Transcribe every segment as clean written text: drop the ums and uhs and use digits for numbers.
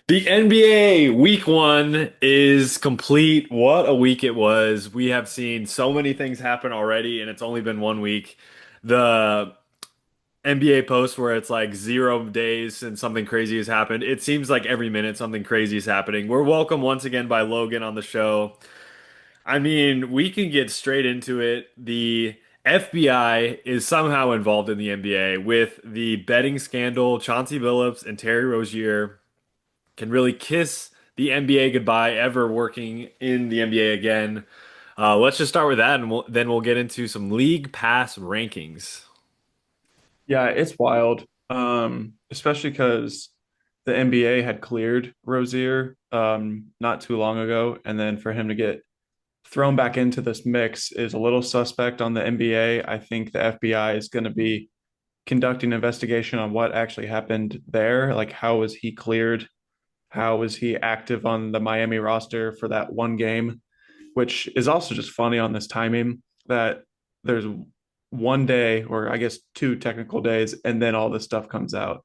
The NBA week one is complete. What a week it was. We have seen so many things happen already, and it's only been 1 week. The NBA post where it's like 0 days since something crazy has happened. It seems like every minute something crazy is happening. We're welcome once again by Logan on the show. I mean, we can get straight into it. The FBI is somehow involved in the NBA with the betting scandal. Chauncey Billups and Terry Rozier can really kiss the NBA goodbye ever working in the NBA again. Let's just start with that, and then we'll get into some league pass rankings. Yeah, it's wild. Especially because the NBA had cleared Rozier not too long ago, and then for him to get thrown back into this mix is a little suspect on the NBA. I think the FBI is going to be conducting an investigation on what actually happened there. Like, how was he cleared? How was he active on the Miami roster for that one game? Which is also just funny on this timing that there's one day, or I guess two technical days, and then all this stuff comes out.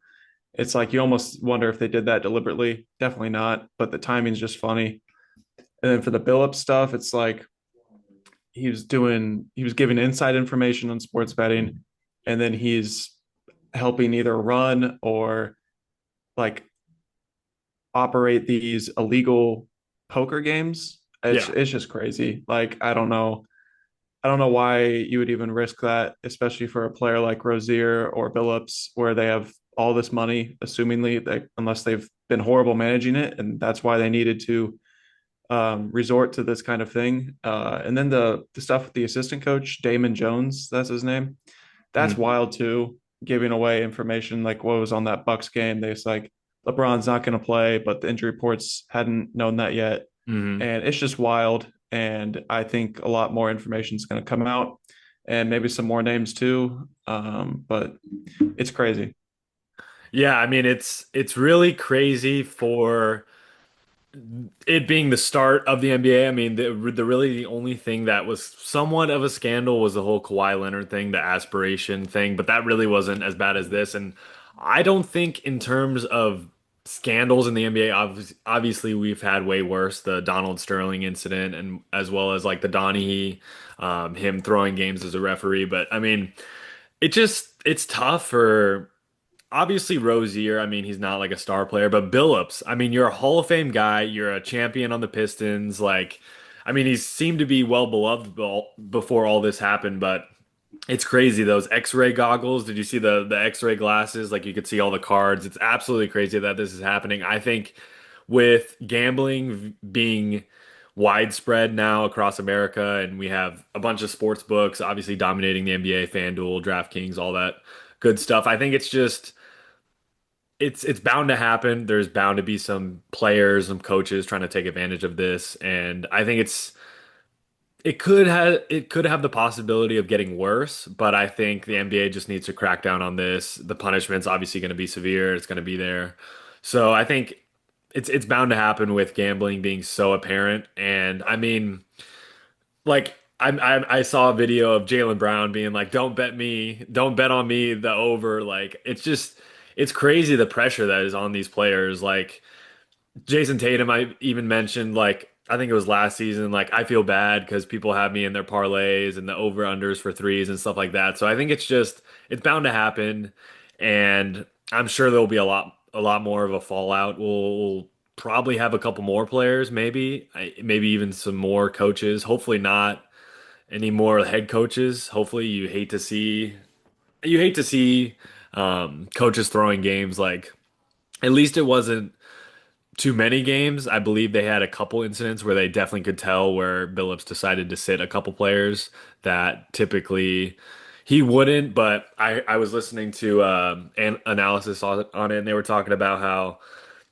It's like you almost wonder if they did that deliberately. Definitely not, but the timing's just funny. And then for the Billups stuff, it's like he was giving inside information on sports betting, and then he's helping either run or like operate these illegal poker games. It's Yeah. it's just crazy. Like I don't know why you would even risk that, especially for a player like Rozier or Billups, where they have all this money, assumingly, unless they've been horrible managing it, and that's why they needed to resort to this kind of thing. And then the stuff with the assistant coach, Damon Jones, that's his name. That's Mhm. wild too, giving away information like what was on that Bucks game. They was like LeBron's not going to play, but the injury reports hadn't known that yet, Mhm. and it's just wild. And I think a lot more information is going to come out, and maybe some more names too. But it's crazy. Yeah, I mean it's really crazy for it being the start of the NBA. I mean, the really the only thing that was somewhat of a scandal was the whole Kawhi Leonard thing, the aspiration thing, but that really wasn't as bad as this. And I don't think in terms of scandals in the NBA, obviously we've had way worse, the Donald Sterling incident, and as well as like the Donaghy, him throwing games as a referee. But I mean, it's tough for. Obviously Rozier, I mean, he's not like a star player, but Billups, I mean, you're a Hall of Fame guy, you're a champion on the Pistons, like I mean, he seemed to be well beloved before all this happened, but it's crazy those X-ray goggles. Did you see the X-ray glasses? Like you could see all the cards. It's absolutely crazy that this is happening. I think with gambling being widespread now across America, and we have a bunch of sports books obviously dominating the NBA, FanDuel, DraftKings, all that good stuff. I think it's bound to happen. There's bound to be some players, some coaches trying to take advantage of this, and I think it could have the possibility of getting worse. But I think the NBA just needs to crack down on this. The punishment's obviously going to be severe. It's going to be there, so I think it's bound to happen with gambling being so apparent. And I mean, like I saw a video of Jaylen Brown being like, "Don't bet me, don't bet on me, the over." Like it's crazy the pressure that is on these players. Like Jason Tatum, I even mentioned like I think it was last season. Like I feel bad because people have me in their parlays and the over unders for threes and stuff like that. So I think it's bound to happen, and I'm sure there'll be a lot more of a fallout. We'll probably have a couple more players, maybe even some more coaches. Hopefully not any more head coaches. Hopefully you hate to see coaches throwing games like at least it wasn't too many games. I believe they had a couple incidents where they definitely could tell where Billups decided to sit a couple players that typically he wouldn't. But I was listening to an analysis on it, and they were talking about how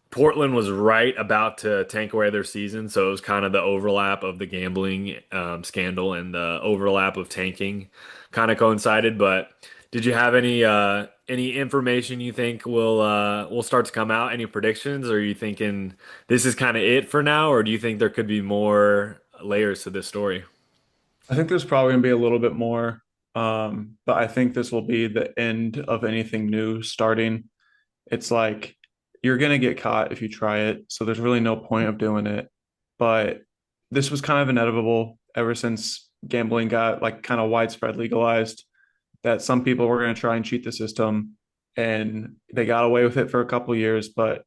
Portland was right about to tank away their season, so it was kind of the overlap of the gambling scandal and the overlap of tanking kind of coincided. But did you have any information you think will start to come out? Any predictions? Or are you thinking this is kind of it for now, or do you think there could be more layers to this story? I think there's probably going to be a little bit more, but I think this will be the end of anything new starting. It's like you're gonna get caught if you try it. So there's really no point of doing it. But this was kind of inevitable ever since gambling got like kind of widespread legalized, that some people were going to try and cheat the system, and they got away with it for a couple of years, but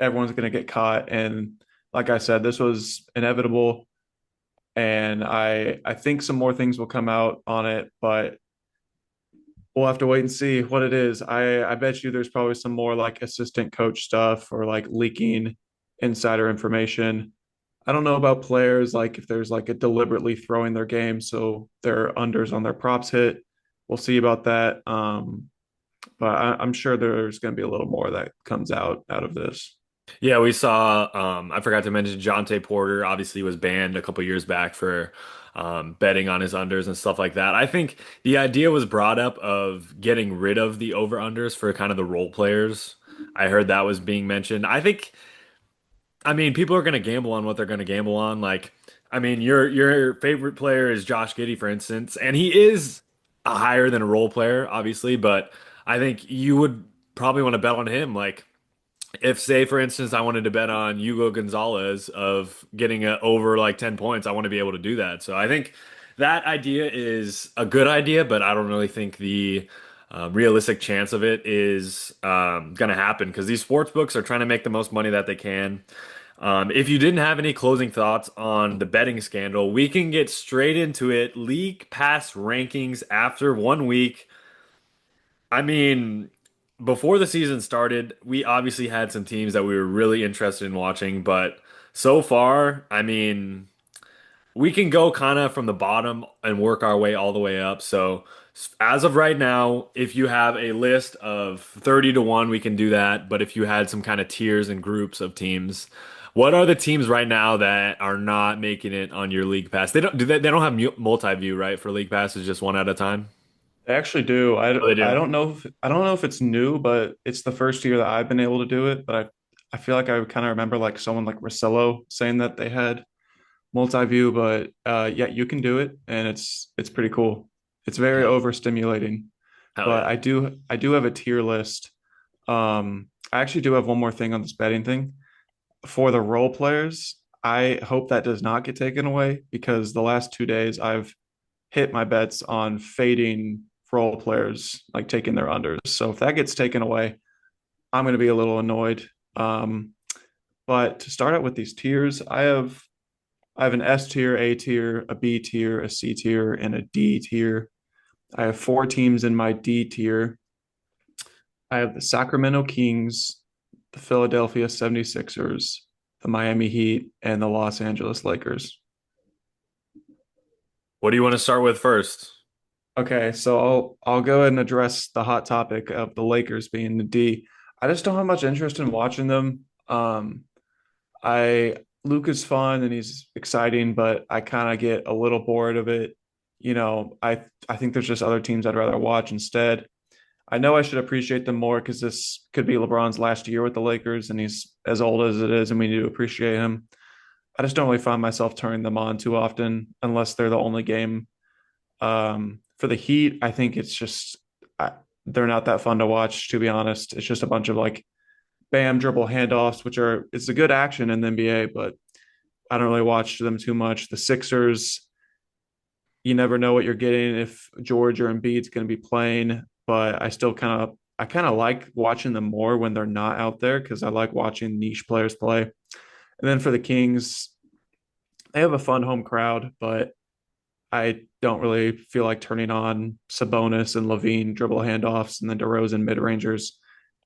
everyone's going to get caught. And like I said, this was inevitable, and I think some more things will come out on it, but we'll have to wait and see what it is. I bet you there's probably some more like assistant coach stuff or like leaking insider information. I don't know about players, like if there's like a deliberately throwing their game so their unders on their props hit. We'll see about that. But I'm sure there's going to be a little more that comes out of this. Yeah, we saw. I forgot to mention Jonte Porter obviously was banned a couple years back for betting on his unders and stuff like that. I think the idea was brought up of getting rid of the over unders for kind of the role players. I heard that was being mentioned. I mean, people are going to gamble on what they're going to gamble on. Like, I mean, your favorite player is Josh Giddey, for instance, and he is a higher than a role player, obviously, but I think you would probably want to bet on him. Like, if say for instance I wanted to bet on Hugo Gonzalez of getting a over like 10 points, I want to be able to do that. So I think that idea is a good idea, but I don't really think the realistic chance of it is going to happen because these sports books are trying to make the most money that they can. If you didn't have any closing thoughts on the betting scandal, we can get straight into it. League pass rankings after 1 week. I mean, before the season started, we obviously had some teams that we were really interested in watching, but so far, I mean, we can go kind of from the bottom and work our way all the way up. So, as of right now, if you have a list of 30 to 1, we can do that. But if you had some kind of tiers and groups of teams, what are the teams right now that are not making it on your league pass? They don't have multi-view, right? For league pass, it's just one at a time. They actually do. Oh, they I do. don't know if it's new, but it's the first year that I've been able to do it. But I feel like I kind of remember like someone like Rosillo saying that they had multi-view, but yeah, you can do it, and it's pretty cool. It's very overstimulating, Hell but yeah. I do have a tier list. I actually do have one more thing on this betting thing for the role players. I hope that does not get taken away because the last 2 days I've hit my bets on fading role players, like taking their unders. So if that gets taken away, I'm going to be a little annoyed. Um, but to start out with these tiers, I have an S tier, A tier, a B tier, a C tier, and a D tier. I have four teams in my D tier. I have the Sacramento Kings, the Philadelphia 76ers, the Miami Heat, and the Los Angeles Lakers. What do you want to start with first? Okay, so I'll go ahead and address the hot topic of the Lakers being the D. I just don't have much interest in watching them. I Luke is fun and he's exciting, but I kind of get a little bored of it. I think there's just other teams I'd rather watch instead. I know I should appreciate them more because this could be LeBron's last year with the Lakers, and he's as old as it is, and we need to appreciate him. I just don't really find myself turning them on too often unless they're the only game. For the Heat, I think it's just they're not that fun to watch, to be honest. It's just a bunch of like bam dribble handoffs, which are it's a good action in the NBA, but I don't really watch them too much. The Sixers, you never know what you're getting if George or Embiid's going to be playing, but I kind of like watching them more when they're not out there because I like watching niche players play. And then for the Kings, they have a fun home crowd, but I don't really feel like turning on Sabonis and Levine dribble handoffs and then DeRozan mid rangers.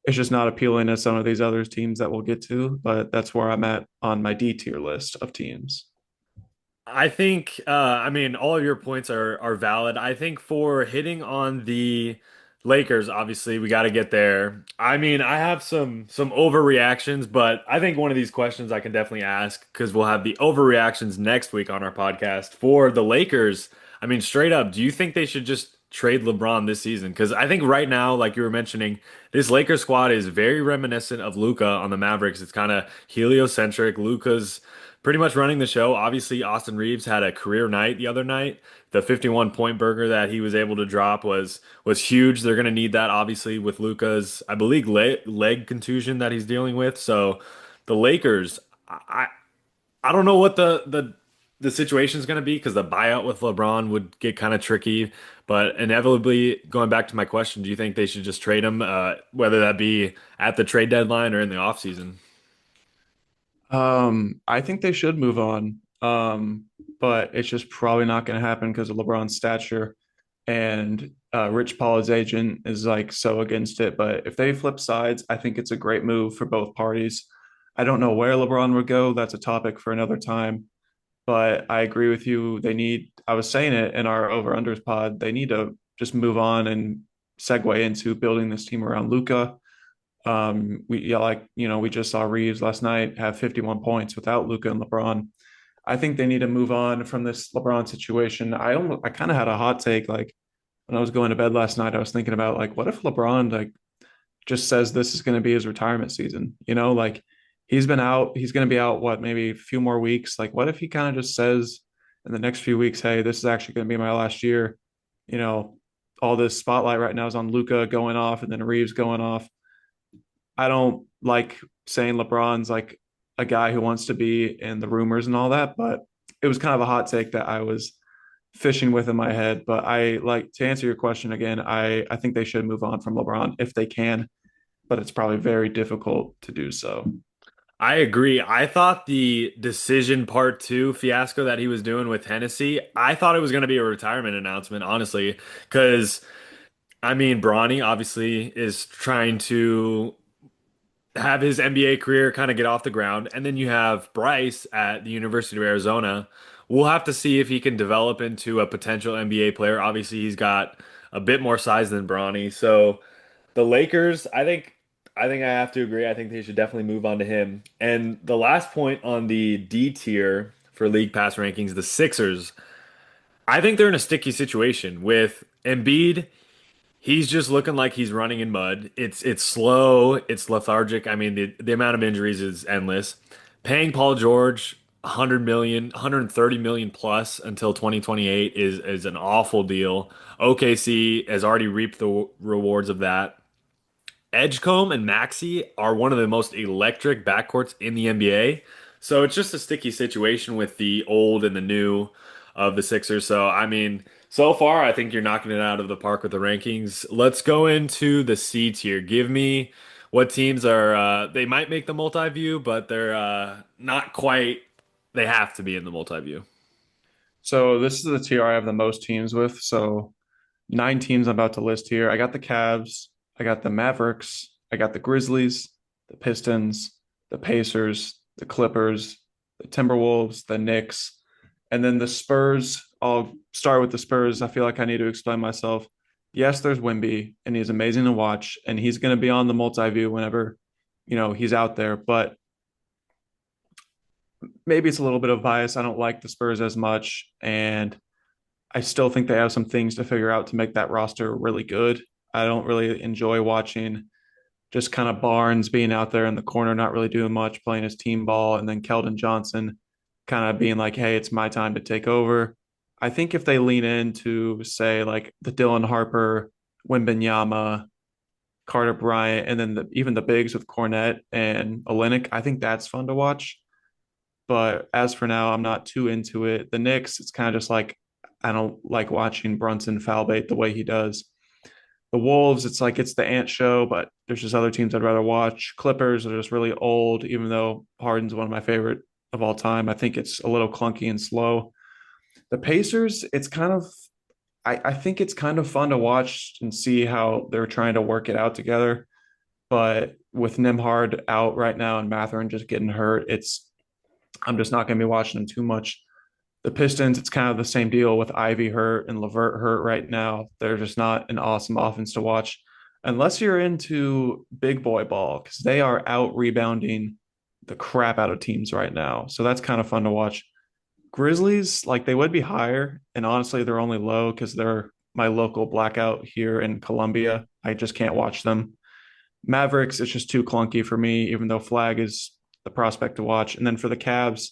It's just not appealing to some of these other teams that we'll get to, but that's where I'm at on my D tier list of teams. I think, I mean, all of your points are valid. I think for hitting on the Lakers, obviously, we got to get there. I mean, I have some overreactions, but I think one of these questions I can definitely ask because we'll have the overreactions next week on our podcast for the Lakers. I mean, straight up, do you think they should just trade LeBron this season because I think right now, like you were mentioning, this Lakers squad is very reminiscent of Luka on the Mavericks. It's kind of heliocentric. Luka's pretty much running the show. Obviously, Austin Reeves had a career night the other night. The 51 point burger that he was able to drop was huge. They're going to need that obviously with Luka's, I believe, leg contusion that he's dealing with. So the Lakers, I don't know what the situation is going to be because the buyout with LeBron would get kind of tricky. But inevitably, going back to my question, do you think they should just trade him, whether that be at the trade deadline or in the offseason? I think they should move on. But it's just probably not going to happen because of LeBron's stature. And Rich Paul's agent is like so against it. But if they flip sides, I think it's a great move for both parties. I don't know where LeBron would go. That's a topic for another time. But I agree with you. I was saying it in our over unders pod, they need to just move on and segue into building this team around Luca. We just saw Reeves last night have 51 points without Luca and LeBron. I think they need to move on from this LeBron situation. I kind of had a hot take. Like when I was going to bed last night, I was thinking about like, what if LeBron like just says this is going to be his retirement season? Like he's going to be out, what, maybe a few more weeks. Like, what if he kind of just says in the next few weeks, hey, this is actually going to be my last year? You know, all this spotlight right now is on Luca going off and then Reeves going off. I don't like saying LeBron's like a guy who wants to be in the rumors and all that, but it was kind of a hot take that I was fishing with in my head. But I like to answer your question again. I think they should move on from LeBron if they can, but it's probably very difficult to do so. I agree. I thought the decision part two fiasco that he was doing with Hennessy, I thought it was going to be a retirement announcement, honestly, because I mean, Bronny obviously is trying to have his NBA career kind of get off the ground. And then you have Bryce at the University of Arizona. We'll have to see if he can develop into a potential NBA player. Obviously, he's got a bit more size than Bronny. So the Lakers, I think I have to agree. I think they should definitely move on to him. And the last point on the D tier for league pass rankings, the Sixers. I think they're in a sticky situation with Embiid. He's just looking like he's running in mud. It's slow, it's lethargic. I mean, the amount of injuries is endless. Paying Paul George 100 million, 130 million plus until 2028 is an awful deal. OKC has already reaped the rewards of that. Edgecombe and Maxey are one of the most electric backcourts in the NBA. So it's just a sticky situation with the old and the new of the Sixers. So, I mean, so far, I think you're knocking it out of the park with the rankings. Let's go into the C tier. Give me what teams are, they might make the multi-view, but they're not quite, they have to be in the multi-view. So this is the tier I have the most teams with. So 9 teams I'm about to list here. I got the Cavs, I got the Mavericks, I got the Grizzlies, the Pistons, the Pacers, the Clippers, the Timberwolves, the Knicks, and then the Spurs. I'll start with the Spurs. I feel like I need to explain myself. Yes, there's Wimby, and he's amazing to watch, and he's going to be on the multi-view whenever, he's out there. But maybe it's a little bit of bias. I don't like the Spurs as much, and I still think they have some things to figure out to make that roster really good. I don't really enjoy watching just kind of Barnes being out there in the corner, not really doing much, playing his team ball, and then Keldon Johnson kind of being like, hey, it's my time to take over. I think if they lean into, say, like the Dylan Harper, Wembanyama, Carter Bryant, and then even the bigs with Cornette and Olenek, I think that's fun to watch. But as for now, I'm not too into it. The Knicks, it's kind of just like I don't like watching Brunson foul bait the way he does. The Wolves, it's like it's the Ant show, but there's just other teams I'd rather watch. Clippers are just really old, even though Harden's one of my favorite of all time. I think it's a little clunky and slow. The Pacers, it's kind of I think it's kind of fun to watch and see how they're trying to work it out together. But with Nimhard out right now and Matherin just getting hurt, I'm just not going to be watching them too much. The Pistons, it's kind of the same deal with Ivy hurt and Levert hurt right now. They're just not an awesome offense to watch unless you're into big boy ball because they are out rebounding the crap out of teams right now. So that's kind of fun to watch. Grizzlies, like they would be higher, and honestly, they're only low because they're my local blackout here in Columbia. I just can't watch them. Mavericks, it's just too clunky for me, even though Flagg is the prospect to watch. And then for the Cavs,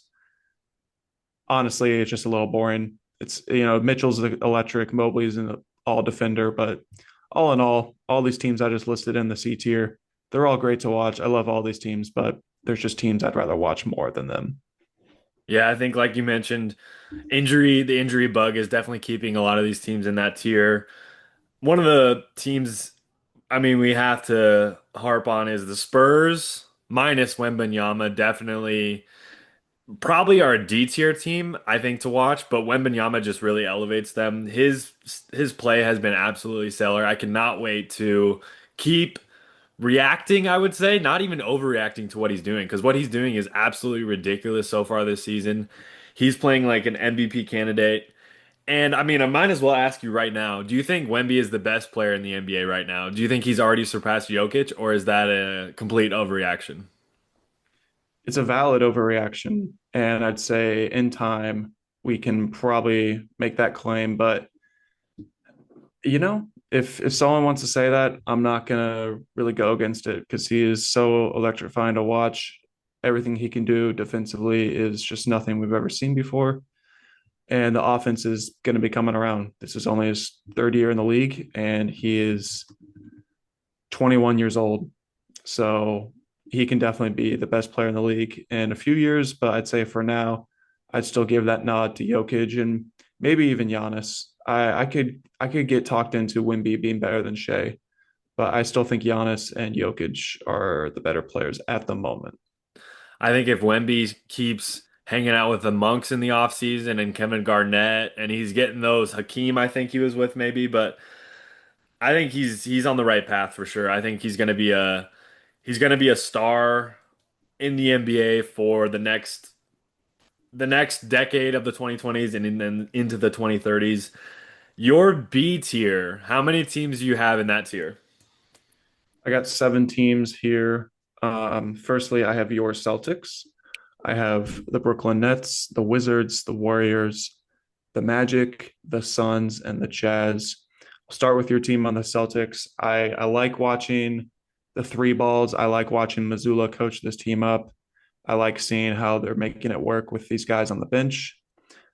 honestly, it's just a little boring. It's, Mitchell's the electric, Mobley's an all defender, but all in all these teams I just listed in the C tier, they're all great to watch. I love all these teams, but there's just teams I'd rather watch more than them. Yeah, I think like you mentioned, the injury bug is definitely keeping a lot of these teams in that tier. One of the teams, I mean, we have to harp on is the Spurs minus Wembanyama. Definitely, probably our D tier team, I think, to watch. But Wembanyama just really elevates them. His play has been absolutely stellar. I cannot wait to keep reacting, I would say, not even overreacting to what he's doing, because what he's doing is absolutely ridiculous so far this season. He's playing like an MVP candidate. And I mean, I might as well ask you right now, do you think Wemby is the best player in the NBA right now? Do you think he's already surpassed Jokic, or is that a complete overreaction? It's a valid overreaction. And I'd say in time, we can probably make that claim. But, if someone wants to say that, I'm not going to really go against it because he is so electrifying to watch. Everything he can do defensively is just nothing we've ever seen before. And the offense is going to be coming around. This is only his third year in the league, and he is 21 years old. So he can definitely be the best player in the league in a few years. But I'd say for now, I'd still give that nod to Jokic and maybe even Giannis. I could get talked into Wimby being better than Shea, but I still think Giannis and Jokic are the better players at the moment. I think if Wemby keeps hanging out with the Monks in the offseason and Kevin Garnett and he's getting those Hakeem, I think he was with maybe, but I think he's on the right path for sure. I think he's gonna be a star in the NBA for the next decade of the 2020s and then into the 2030s. Your B tier, how many teams do you have in that tier? I got 7 teams here. Firstly, I have your Celtics. I have the Brooklyn Nets, the Wizards, the Warriors, the Magic, the Suns, and the Jazz. I'll start with your team on the Celtics. I like watching the three balls. I like watching Missoula coach this team up. I like seeing how they're making it work with these guys on the bench.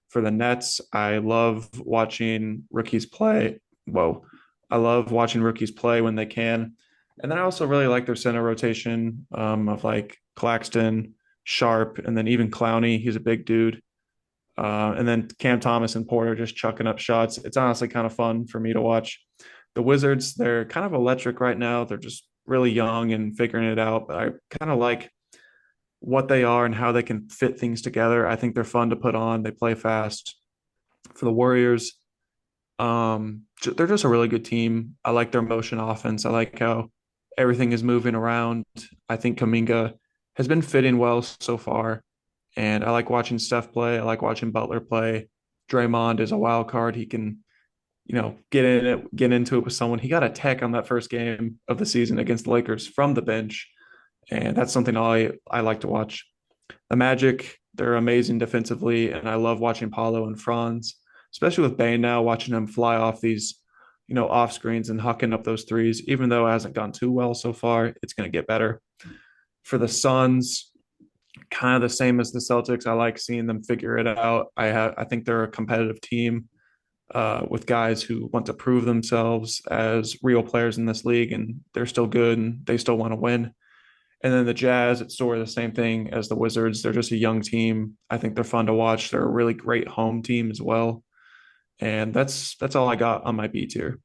For the Nets, I love watching rookies play. Whoa. I love watching rookies play when they can. And then I also really like their center rotation of like Claxton, Sharp, and then even Clowney. He's a big dude. And then Cam Thomas and Porter just chucking up shots. It's honestly kind of fun for me to watch. The Wizards, they're kind of electric right now. They're just really young and figuring it out. But I kind of like what they are and how they can fit things together. I think they're fun to put on. They play fast. For the Warriors, they're just a really good team. I like their motion offense. I like how everything is moving around. I think Kaminga has been fitting well so far, and I like watching Steph play. I like watching Butler play. Draymond is a wild card. He can, get into it with someone. He got a tech on that first game of the season against the Lakers from the bench, and that's something I like to watch. The Magic, they're amazing defensively, and I love watching Paulo and Franz, especially with Bane now, watching him fly off these, off screens and hucking up those threes. Even though it hasn't gone too well so far, it's going to get better. For the Suns, kind of the same as the Celtics. I like seeing them figure it out. I think they're a competitive team with guys who want to prove themselves as real players in this league, and they're still good and they still want to win. And then the Jazz, it's sort of the same thing as the Wizards. They're just a young team. I think they're fun to watch. They're a really great home team as well. And that's all I got on my B tier.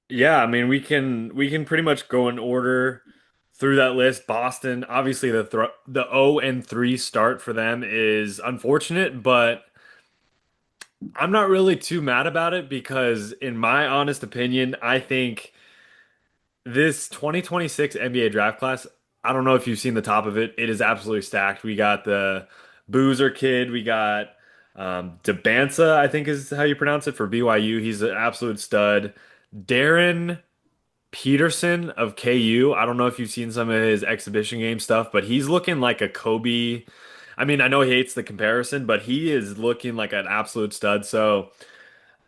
Yeah, I mean we can pretty much go in order through that list. Boston, obviously the 0-3 start for them is unfortunate, but I'm not really too mad about it because in my honest opinion, I think this 2026 NBA draft class, I don't know if you've seen the top of it. It is absolutely stacked. We got the Boozer kid, we got Debansa, I think is how you pronounce it for BYU. He's an absolute stud. Darren Peterson of KU. I don't know if you've seen some of his exhibition game stuff, but he's looking like a Kobe. I mean, I know he hates the comparison, but he is looking like an absolute stud. So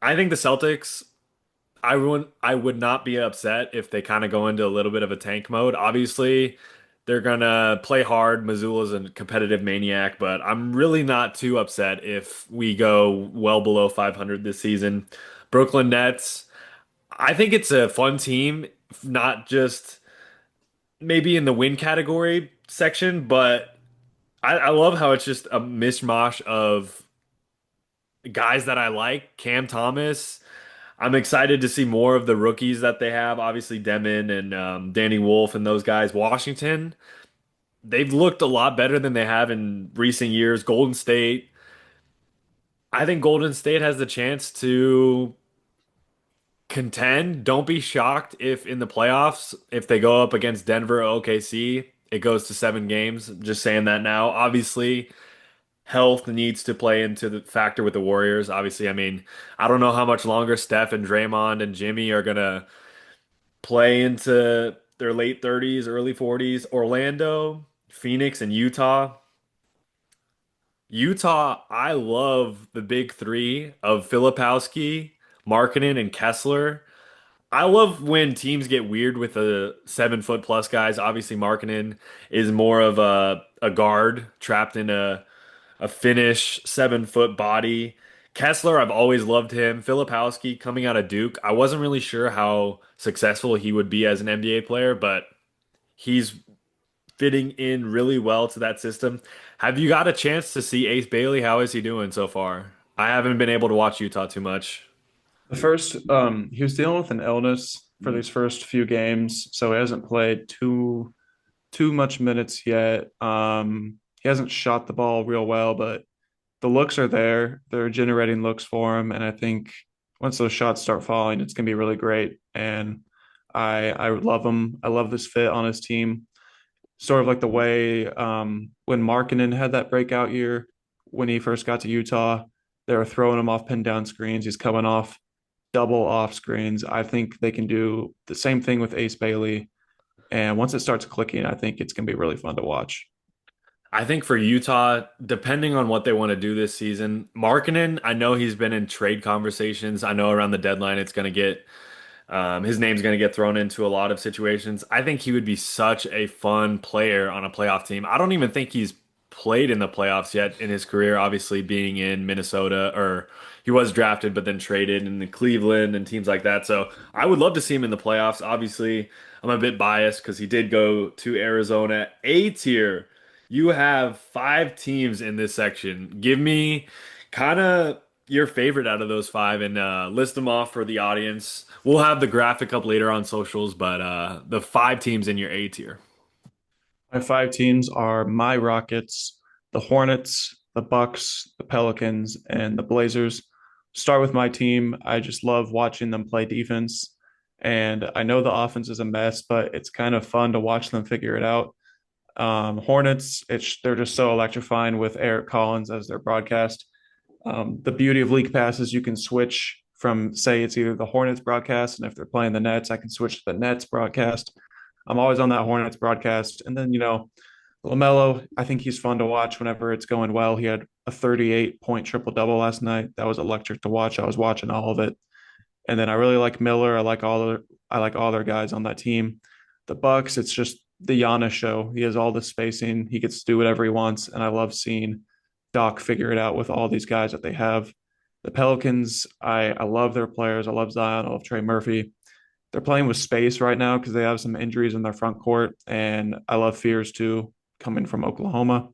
I think the Celtics, I would not be upset if they kind of go into a little bit of a tank mode. Obviously, they're gonna play hard. Missoula's a competitive maniac, but I'm really not too upset if we go well below 500 this season. Brooklyn Nets, I think it's a fun team, not just maybe in the win category section, but I love how it's just a mishmash of guys that I like. Cam Thomas. I'm excited to see more of the rookies that they have. Obviously, Demon and Danny Wolf and those guys. Washington, they've looked a lot better than they have in recent years. Golden State, I think Golden State has the chance to contend. Don't be shocked if in the playoffs, if they go up against Denver or OKC, it goes to 7 games. Just saying that now. Obviously, health needs to play into the factor with the Warriors. Obviously, I mean, I don't know how much longer Steph and Draymond and Jimmy are gonna play into their late 30s, early 40s. Orlando, Phoenix, and Utah. Utah, I love the big three of Filipowski, Markkanen, and Kessler. I love when teams get weird with the 7 foot plus guys. Obviously, Markkanen is more of a guard trapped in a Finnish 7 foot body. Kessler, I've always loved him. Filipowski coming out of Duke. I wasn't really sure how successful he would be as an NBA player, but he's fitting in really well to that system. Have you got a chance to see Ace Bailey? How is he doing so far? I haven't been able to watch Utah too much. The first, he was dealing with an illness for these first few games, so he hasn't played too much minutes yet. He hasn't shot the ball real well, but the looks are there. They're generating looks for him, and I think once those shots start falling, it's gonna be really great. And I love him. I love this fit on his team. Sort of like the way when Markkanen had that breakout year when he first got to Utah, they were throwing him off pin down screens. He's coming off double off screens. I think they can do the same thing with Ace Bailey. And once it starts clicking, I think it's gonna be really fun to watch. I think for Utah, depending on what they want to do this season, Markkanen, I know he's been in trade conversations. I know around the deadline it's going to get his name's going to get thrown into a lot of situations. I think he would be such a fun player on a playoff team. I don't even think he's played in the playoffs yet in his career, obviously being in Minnesota, or he was drafted but then traded in Cleveland and teams like that. So I would love to see him in the playoffs. Obviously, I'm a bit biased because he did go to Arizona A tier. You have 5 teams in this section. Give me kind of your favorite out of those 5 and list them off for the audience. We'll have the graphic up later on socials, but the 5 teams in your A tier. My 5 teams are my Rockets, the Hornets, the Bucks, the Pelicans, and the Blazers. Start with my team. I just love watching them play defense. And I know the offense is a mess, but it's kind of fun to watch them figure it out. Hornets, they're just so electrifying with Eric Collins as their broadcast. The beauty of League Pass is you can switch from, say, it's either the Hornets broadcast, and if they're playing the Nets, I can switch to the Nets broadcast. I'm always on that Hornets broadcast. And then, LaMelo, I think he's fun to watch whenever it's going well. He had a 38-point triple double last night. That was electric to watch. I was watching all of it. And then I really like Miller. I like all their guys on that team. The Bucks, it's just the Giannis show. He has all the spacing. He gets to do whatever he wants. And I love seeing Doc figure it out with all these guys that they have. The Pelicans, I love their players. I love Zion. I love Trey Murphy. They're playing with space right now because they have some injuries in their front court. And I love Fears too, coming from Oklahoma.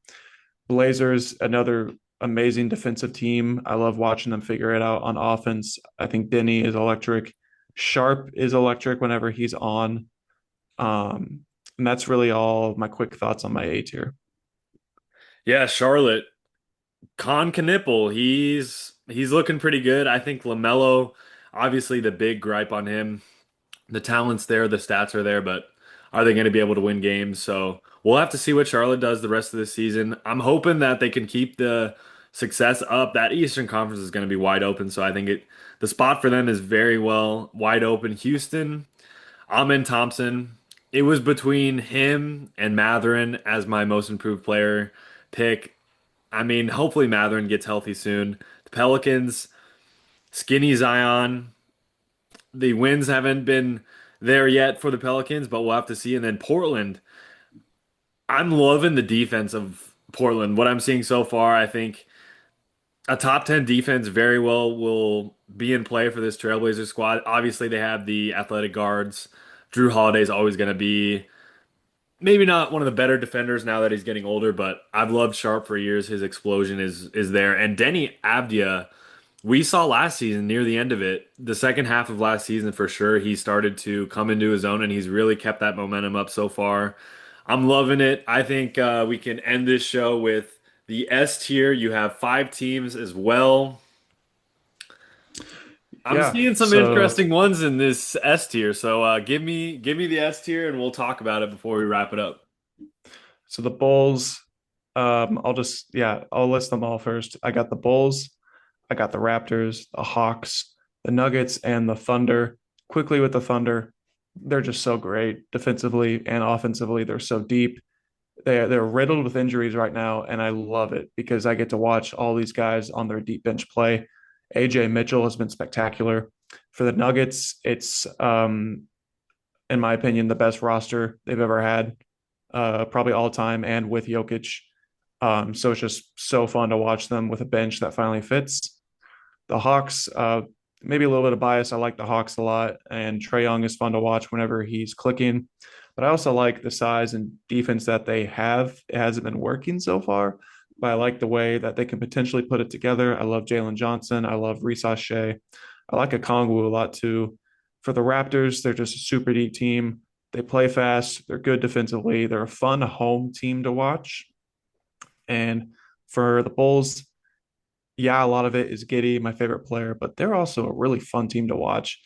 Blazers, another amazing defensive team. I love watching them figure it out on offense. I think Denny is electric. Sharp is electric whenever he's on. And that's really all of my quick thoughts on my A tier. Yeah, Charlotte. Con Knipple, he's looking pretty good. I think LaMelo, obviously the big gripe on him, the talent's there, the stats are there, but are they going to be able to win games? So we'll have to see what Charlotte does the rest of the season. I'm hoping that they can keep the success up. That Eastern Conference is going to be wide open, so I think the spot for them is very well wide open. Houston, Amen Thompson. It was between him and Matherin as my most improved player pick. I mean, hopefully Matherin gets healthy soon. The Pelicans, Skinny Zion. The wins haven't been there yet for the Pelicans, but we'll have to see. And then Portland. I'm loving the defense of Portland. What I'm seeing so far, I think a top 10 defense very well will be in play for this Trailblazer squad. Obviously, they have the athletic guards. Drew Holiday's always going to be maybe not one of the better defenders now that he's getting older, but I've loved Sharp for years. His explosion is there. And Denny Avdia, we saw last season near the end of it, the second half of last season for sure, he started to come into his own and he's really kept that momentum up so far. I'm loving it. I think we can end this show with the S tier. You have five teams as well. I'm Yeah. seeing some So interesting ones in this S tier. So give me the S tier and we'll talk about it before we wrap it up. so the Bulls, I'll list them all first. I got the Bulls, I got the Raptors, the Hawks, the Nuggets, and the Thunder. Quickly with the Thunder, they're just so great defensively and offensively. They're so deep. They're riddled with injuries right now, and I love it because I get to watch all these guys on their deep bench play. AJ Mitchell has been spectacular. For the Nuggets, it's in my opinion the best roster they've ever had, probably all time, and with Jokic. So it's just so fun to watch them with a bench that finally fits. The Hawks, maybe a little bit of bias. I like the Hawks a lot, and Trae Young is fun to watch whenever he's clicking. But I also like the size and defense that they have. It hasn't been working so far, but I like the way that they can potentially put it together. I love Jalen Johnson. I love Reese Shea. I like Okongwu a lot too. For the Raptors, they're just a super deep team. They play fast. They're good defensively. They're a fun home team to watch. And for the Bulls, yeah, a lot of it is Giddy, my favorite player, but they're also a really fun team to watch.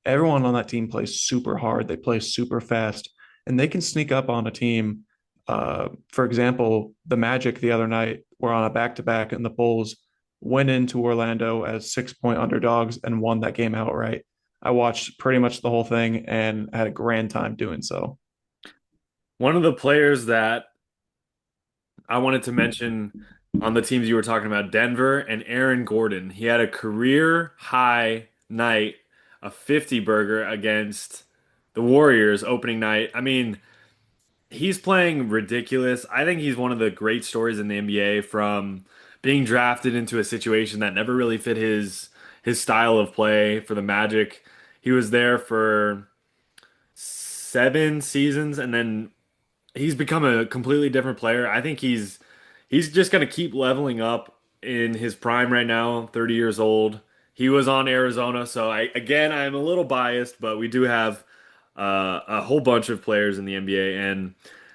Everyone on that team plays super hard. They play super fast, and they can sneak up on a team. For example, the Magic the other night were on a back-to-back, and the Bulls went into Orlando as 6-point underdogs and won that game outright. I watched pretty much the whole thing and had a grand time doing so. One of the players that I wanted to mention on the teams you were talking about, Denver and Aaron Gordon. He had a career high night, a 50 burger against the Warriors opening night. I mean, he's playing ridiculous. I think he's one of the great stories in the NBA from being drafted into a situation that never really fit his style of play for the Magic. He was there for 7 seasons and then he's become a completely different player. I think he's just going to keep leveling up in his prime right now, 30 years old. He was on Arizona, so I'm a little biased, but we do have a whole bunch of players in the NBA and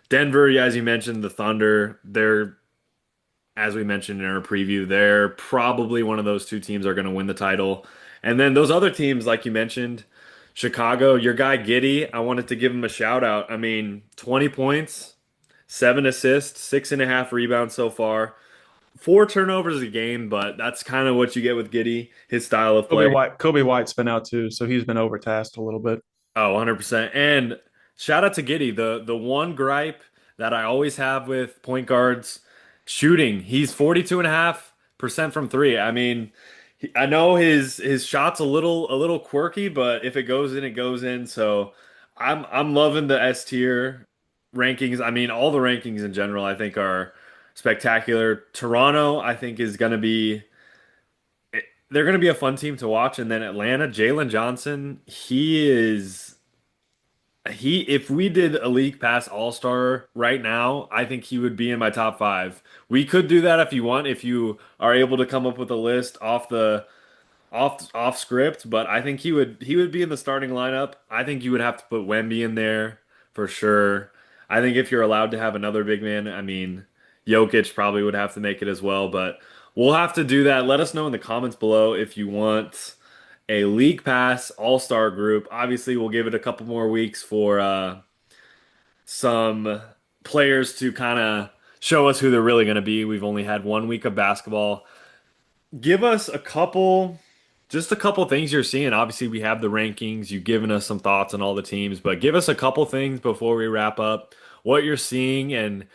Denver, yeah, as you mentioned, the Thunder, they're as we mentioned in our preview, they're probably one of those two teams are going to win the title. And then those other teams, like you mentioned, Chicago, your guy Giddy, I wanted to give him a shout out. I mean, 20 points, 7 assists, 6.5 rebounds so far, 4 turnovers a game, but that's kind of what you get with Giddy, his style of play. Kobe White's been out too, so he's been overtasked a little bit. Oh, 100%. And shout out to Giddy. The one gripe that I always have with point guards, shooting. He's 42.5% from three. I mean, I know his shot's a little quirky, but if it goes in, it goes in. So I'm loving the S tier rankings. I mean, all the rankings in general I think are spectacular. Toronto, I think is gonna be they're going to be a fun team to watch. And then Atlanta, Jalen Johnson, he if we did a league pass all-star right now, I think he would be in my top five. We could do that if you want, if you are able to come up with a list off script, but I think he would be in the starting lineup. I think you would have to put Wemby in there for sure. I think if you're allowed to have another big man, I mean, Jokic probably would have to make it as well, but we'll have to do that. Let us know in the comments below if you want a League Pass All-Star group. Obviously, we'll give it a couple more weeks for some players to kind of show us who they're really going to be. We've only had 1 week of basketball. Give us just a couple things you're seeing. Obviously, we have the rankings. You've given us some thoughts on all the teams, but give us a couple things before we wrap up. What you're seeing, and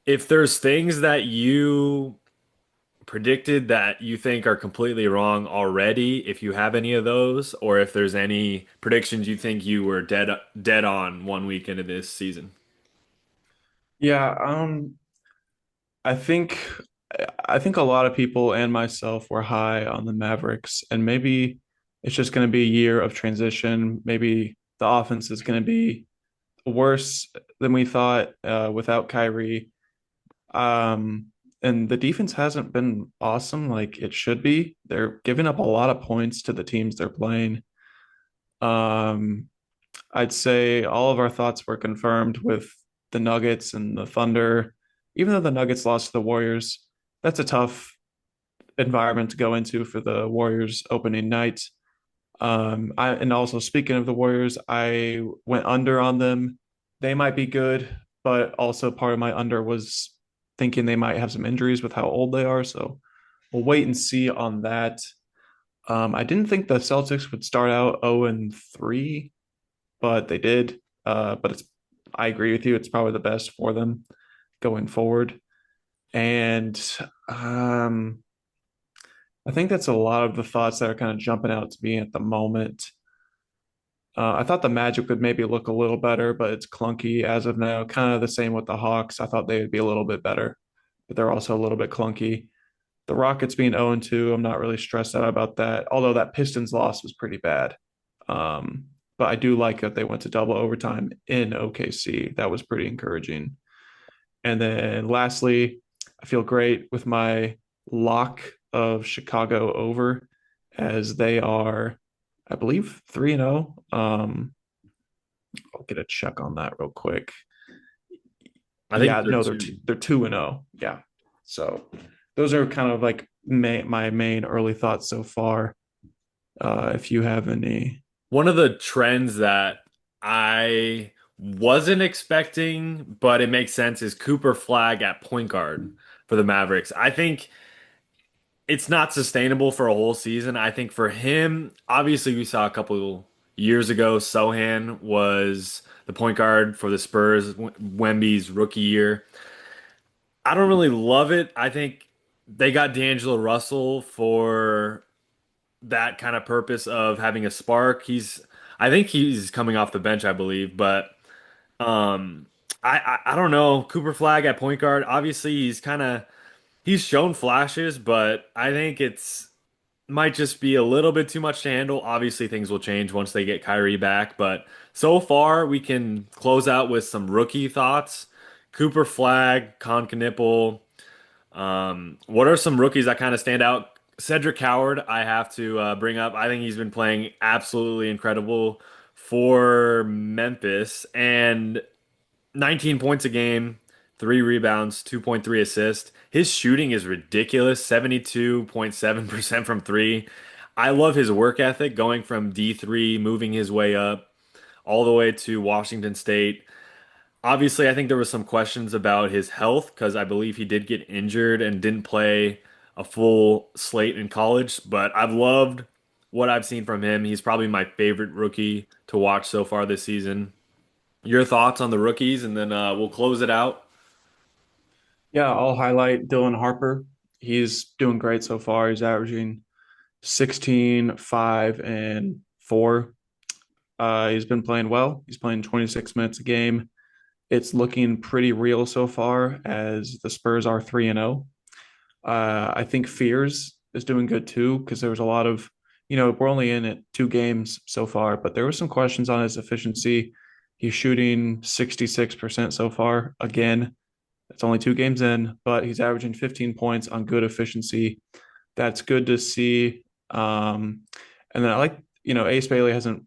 if there's things that you predicted that you think are completely wrong already, if you have any of those, or if there's any predictions you think you were dead on 1 week into this season. Yeah, I think I think a lot of people and myself were high on the Mavericks, and maybe it's just going to be a year of transition. Maybe the offense is going to be worse than we thought without Kyrie. Um, and the defense hasn't been awesome like it should be. They're giving up a lot of points to the teams they're playing. Um, I'd say all of our thoughts were confirmed with the Nuggets and the Thunder. Even though the Nuggets lost to the Warriors, that's a tough environment to go into for the Warriors opening night. And also speaking of the Warriors, I went under on them. They might be good, but also part of my under was thinking they might have some injuries with how old they are. So we'll wait and see on that. I didn't think the Celtics would start out 0-3, but they did. But I agree with you. It's probably the best for them going forward. And um, I think that's a lot of the thoughts that are kind of jumping out to me at the moment. I thought the Magic would maybe look a little better, but it's clunky as of now. Kind of the same with the Hawks. I thought they would be a little bit better, but they're also a little bit clunky. The Rockets being 0-2, I'm not really stressed out about that, although that Pistons loss was pretty bad. Um, but I do like that they went to double overtime in OKC. That was pretty encouraging. And then lastly, I feel great with my lock of Chicago over as they are, I believe, 3-0. I'll get a check on that real quick. I think Yeah, they're no, two. they're 2-0. Yeah. So those are kind of like my main early thoughts so far. If you have any. One of the trends that I wasn't expecting, but it makes sense, is Cooper Flagg at point guard for the Mavericks. I think it's not sustainable for a whole season. I think for him, obviously, we saw a couple years ago, Sohan was the point guard for the Spurs, Wemby's rookie year. I don't really love it. I think they got D'Angelo Russell for that kind of purpose of having a spark. I think he's coming off the bench, I believe, but um, I don't know. Cooper Flag at point guard. Obviously, he's shown flashes, but I think it's might just be a little bit too much to handle. Obviously, things will change once they get Kyrie back, but so far we can close out with some rookie thoughts. Cooper Flag, Con Knipple. What are some rookies that kind of stand out? Cedric Howard, I have to bring up. I think he's been playing absolutely incredible for Memphis, and 19 points a game, 3 rebounds, 2.3 assists. His shooting is ridiculous, 72.7% from three. I love his work ethic going from D3, moving his way up all the way to Washington State. Obviously, I think there was some questions about his health because I believe he did get injured and didn't play a full slate in college, but I've loved what I've seen from him. He's probably my favorite rookie to watch so far this season. Your thoughts on the rookies, and then we'll close it out. Yeah, I'll highlight Dylan Harper. He's doing great so far. He's averaging 16, 5, and 4. He's been playing well. He's playing 26 minutes a game. It's looking pretty real so far as the Spurs are 3-0. I think Fears is doing good too because there was a lot of, we're only in it 2 games so far, but there were some questions on his efficiency. He's shooting 66% so far. Again, it's only 2 games in, but he's averaging 15 points on good efficiency. That's good to see. And then I like, Ace Bailey hasn't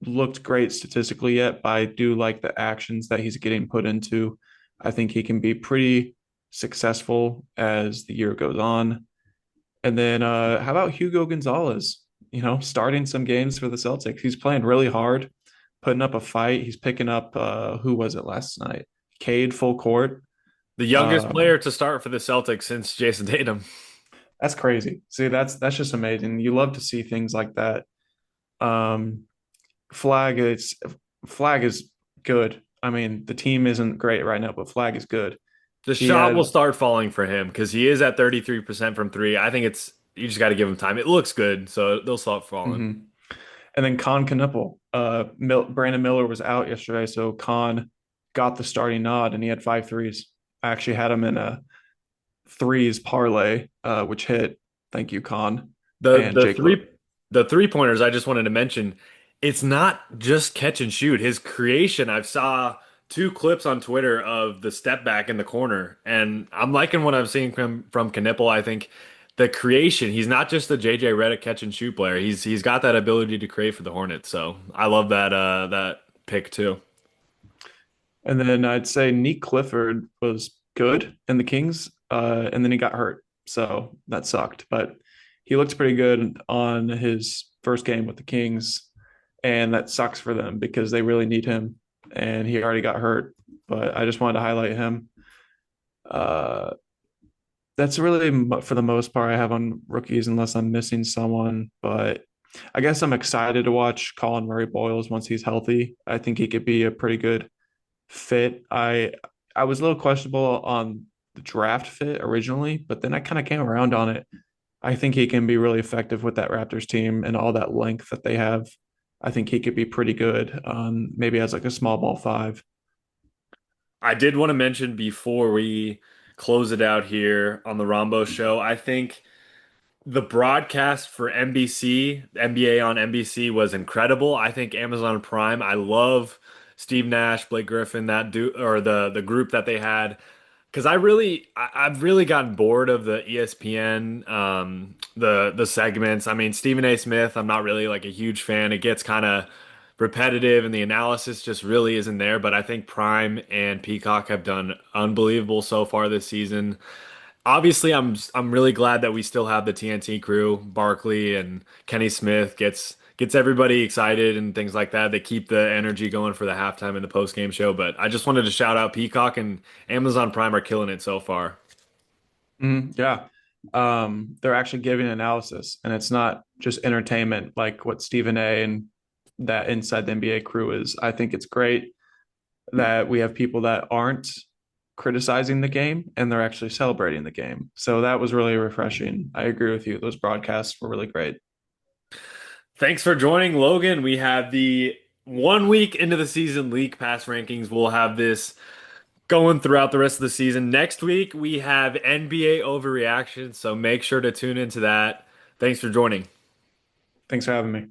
looked great statistically yet, but I do like the actions that he's getting put into. I think he can be pretty successful as the year goes on. And then how about Hugo Gonzalez? Starting some games for the Celtics. He's playing really hard, putting up a fight. He's picking up who was it last night? Cade full court. The youngest Um, player to start for the Celtics since Jason Tatum. that's crazy. See, that's just amazing. You love to see things like that. Um, Flag is Flag is good. I mean, the team isn't great right now, but Flag is good. The He shot will had start falling for him because he is at 33% from three. I think it's you just got to give him time. It looks good, so they'll start falling. mhm. And then Con Knuppel. Brandon Miller was out yesterday, so Con got the starting nod, and he had five threes. I actually had him in a threes parlay, which hit. Thank you, Con The and the Jake Lowe. three the three pointers I just wanted to mention, it's not just catch and shoot. His creation, I've saw two clips on Twitter of the step back in the corner, and I'm liking what I'm seeing from Knipple. I think the creation, he's not just a JJ Redick catch and shoot player. He's got that ability to create for the Hornets. So I love that pick too. And then I'd say Nick Clifford was good in the Kings, and then he got hurt, so that sucked. But he looked pretty good on his first game with the Kings, and that sucks for them because they really need him, and he already got hurt. But I just wanted to highlight him. Uh, that's really for the most part I have on rookies, unless I'm missing someone. But I guess I'm excited to watch Colin Murray Boyles once he's healthy. I think he could be a pretty good fit. I was a little questionable on the draft fit originally, but then I kind of came around on it. I think he can be really effective with that Raptors team and all that length that they have. I think he could be pretty good, maybe as like a small ball five. I did want to mention before we close it out here on the Rombo show, I think the broadcast for NBC, NBA on NBC was incredible. I think Amazon Prime, I love Steve Nash, Blake Griffin, that do or the group that they had. Because I've really gotten bored of the ESPN the segments. I mean, Stephen A. Smith, I'm not really like a huge fan. It gets kind of repetitive and the analysis just really isn't there. But I think Prime and Peacock have done unbelievable so far this season. Obviously, I'm really glad that we still have the TNT crew, Barkley and Kenny Smith gets everybody excited and things like that. They keep the energy going for the halftime and the post game show. But I just wanted to shout out Peacock and Amazon Prime are killing it so far. Yeah. They're actually giving analysis, and it's not just entertainment like what Stephen A. and that Inside the NBA crew is. I think it's great that we have people that aren't criticizing the game and they're actually celebrating the game. So that was really refreshing. I agree with you. Those broadcasts were really great. Thanks for joining, Logan. We have the 1 week into the season league pass rankings. We'll have this going throughout the rest of the season. Next week, we have NBA overreaction, so make sure to tune into that. Thanks for joining. Thanks for having me.